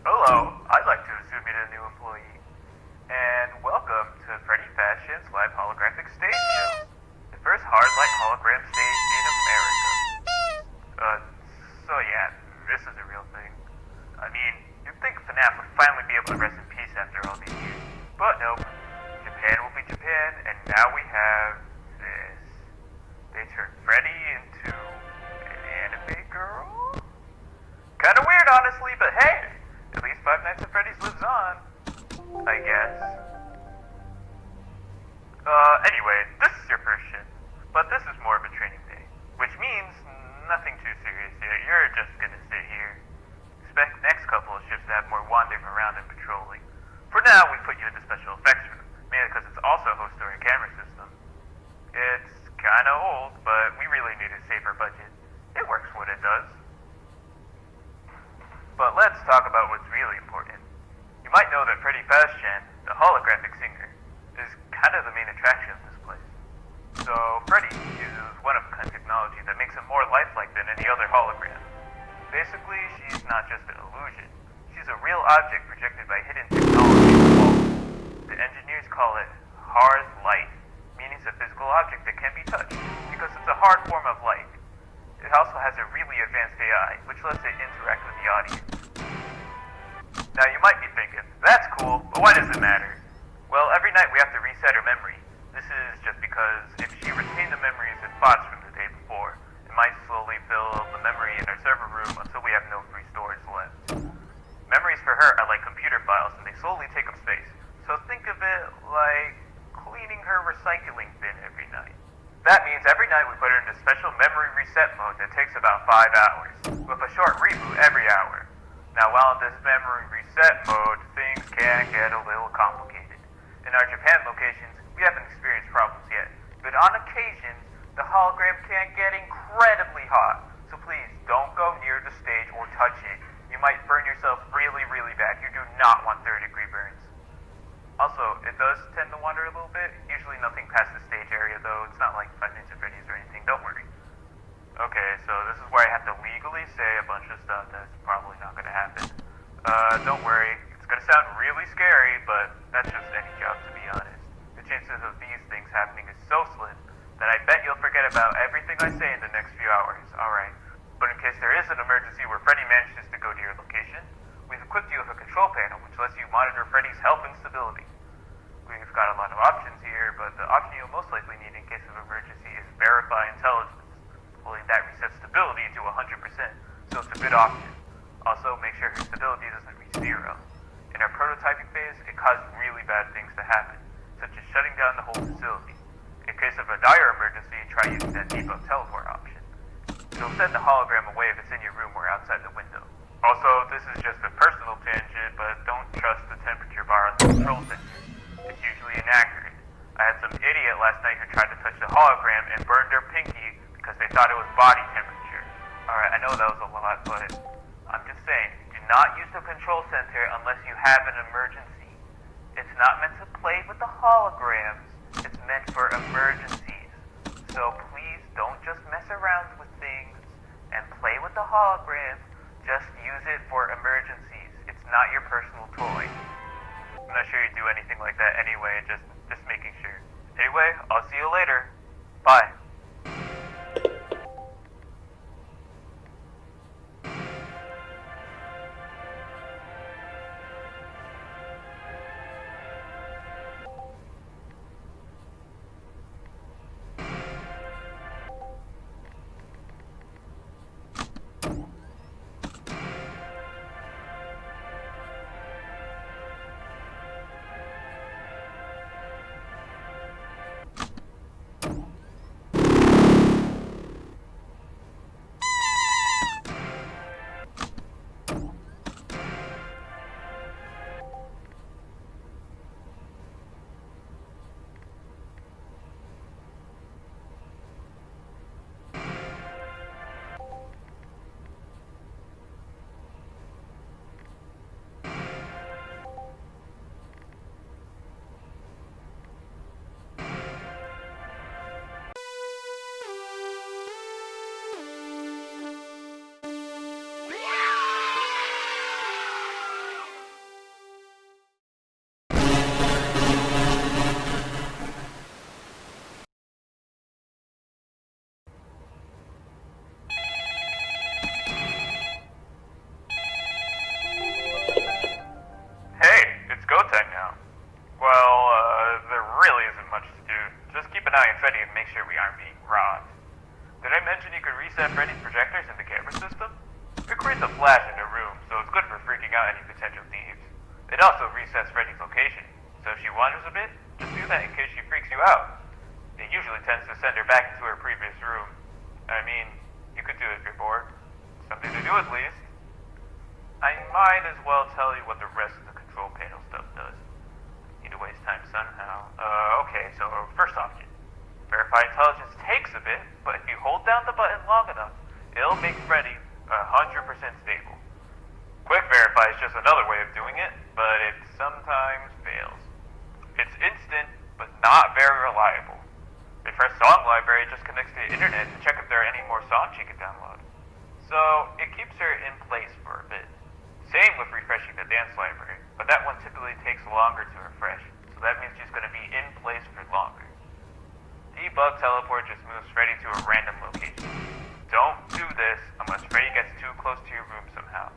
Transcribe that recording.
Hello, I'd like to assume you're a new employee. And welcome to Freddy Fashion's live holographic stage show. The first hard light hologram stage in America. So yeah, this is a real thing. I mean, you'd think FNAF would finally be able to rest in peace after all these years. But nope. Japan will be Japan, and now we have this. They turned Freddy into an anime girl? Kinda weird, honestly, but hey! At least Five Nights at Freddy's lives on, I guess. Anyway, this is your first shift, but this is more of a training day, which means nothing too serious here. You're just gonna sit here. Expect next couple of shifts to have more wandering around and patrolling. For now, we put you in the special effects room, mainly because it's also host to our camera system. It's kinda old, but we really need to save our budget. It works what it does. But let's talk about what's really important. You might know that Freddy Fazchan, the holographic singer, is kind of the main attraction of this place. So Freddy uses one-of-a-kind technology that makes him more lifelike than any other hologram. Basically, she's not just an illusion. She's a real object projected by hidden technology in the wall. The engineers call it hard light, meaning it's a physical object that can be touched, because it's a hard form of light. It also has a really advanced AI, which lets it interact with the audience. Now you might be thinking, that's cool, but why does it matter? Well, every night we have to reset her memory. This is just because if she retained the memories and thoughts from the day before, it might slowly fill the memory in our server room until we have no free storage left. Memories for her are like computer files, and they slowly take up space. So think of it like cleaning her recycling bin every night. That means every night we put her into special memory reset mode that takes about 5 hours, with a short reboot every hour. Now while in this memory reset mode, things can get a little complicated. In our Japan locations, we haven't experienced problems yet, but on occasions, the hologram can get incredibly hot. So please, don't go near the stage or touch it. You might burn yourself really, really bad. You do not want third-degree burns. Also, it does tend to wander a little bit. Usually nothing past the stage area, though. It's not like Five Nights at Freddy's or anything. Don't worry. Okay, so this is where I have to legally say a bunch of stuff that's probably not going to happen. Don't worry. It's going to sound really scary, but that's just any job, to be honest. The chances of these things happening is so slim that I bet you'll forget about everything I say in the next few hours. Alright. But in case there is an emergency where Freddy manages to go to your location, we've equipped you with a control panel which lets you monitor Freddy's health and stability. We've got a lot of options here, but the option you'll most likely need in case of emergency is Verify Intelligence. Pulling that resets stability to 100%, so it's a good option. Also, make sure her stability doesn't reach 0. In our prototyping phase, it caused really bad things to happen, such as shutting down the whole facility. In case of a dire emergency, try using that debug teleport option. It'll send the hologram away if it's in your room or outside the window. Also, this is just a personal tangent, but don't trust the temperature bar on the control center. It's usually inaccurate. I had some idiot last night who tried to touch the hologram and burned their pinky because they thought it was body temperature. Alright, I know that was a lot, but I'm just saying, do not use the control center unless you have an emergency. It's not meant to play with the holograms, it's meant for emergencies. So please don't just mess around with things and play with the hologram, just use it for emergencies. It's not your personal toy. I'm not sure you do anything like that anyway, just making sure. Anyway, I'll see you later. Bye. a flash in the room, so it's good for freaking out any potential thieves. It also resets Freddy's location, so if she wanders a bit, just do that in case she freaks you out. It usually tends to send her back into her previous room. I mean, you could do it if you're bored. Something to do at least. I might as well tell you what the rest of the control panel stuff does. Need to waste time somehow. Okay, so first option. Verify intelligence takes a bit, but if you hold down the button long enough, it'll make Freddy 100% stable. Quick verify is just another way of doing it, but it sometimes fails. It's instant, but not very reliable. Refresh song library just connects to the internet to check if there are any more songs she can download. So, it keeps her in place for a bit. Same with refreshing the dance library, but that one typically takes longer to refresh, so that means she's going to be in place for longer. Debug teleport just moves Freddy to a random location. Don't do this unless Freddy gets too close to your room somehow.